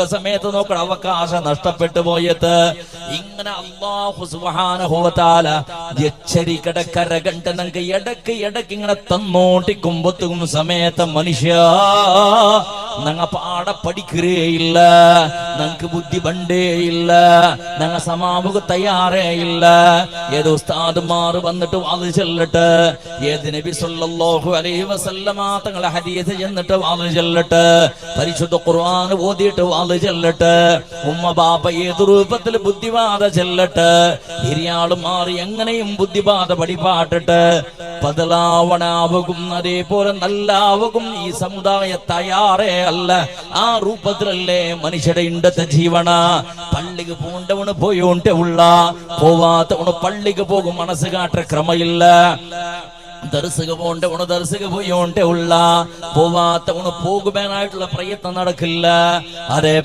സമയത്ത് നോക്കണം അവകാശം നഷ്ടപ്പെട്ടു പോയത്. ഇങ്ങനെ അല്ലാഹു സുബ്ഹാനഹു വ തആല എച്ചരിക്കടക്കരകണ്ട് നമുക്ക് ഇടക്ക് ഇങ്ങനെ തന്നോട്ടിക്കുമ്പത്തും സമയത്ത് മനുഷ്യ ഞങ്ങ പാട പഠിക്കേ ഇല്ല, ഞങ്ങക്ക് ബുദ്ധി പണ്ടേ ഇല്ല, ഞങ്ങ സമാമുഖ തയ്യാറേ ഇല്ല. ഏത് ഉസ്താദുമാർ വന്നിട്ട് വാത് ചെല്ലട്ടെ, ഏത് നബി സല്ലല്ലാഹു അലൈഹി വസല്ലമ തങ്ങളെ ഹദീസ് ചെന്നിട്ട് വാത് ചെല്ലട്ടെ, പരിശുദ്ധ ഖുർആൻ ഓതിയിട്ട് വാത് ചെല്ലട്ടെ, ഉമ്മ ബാപ്പ ഏത് രൂപത്തിൽ ബുദ്ധിവാദ ചെല്ലട്ടെ, ഹിരിയാള് മാറി എങ്ങനെയും ബുദ്ധിവാദ പഠിപ്പാട്ടിട്ട് ബദലാവണാവുകും അതേപോലെ നല്ലാവുകും ഈ സമുദായ തയ്യാറേ അല്ല. ആ രൂപത്തിലല്ലേ മനുഷ്യരുടെ ഇണ്ടത്തെ ജീവന. പള്ളിക്ക് പോണ്ടവണ് പോയോണ്ടേ ഉള്ള, പോവാത്തവണ് പള്ളിക്ക് പോകും മനസ്സ് കാട്ട ക്രമയില്ല. ദർസുക പോണ്ടവണ് ദർസുക പോയോണ്ടേ ഉള്ള, പോവാത്തവണ് പോകുവാനായിട്ടുള്ള പ്രയത്നം നടക്കില്ല. അതേ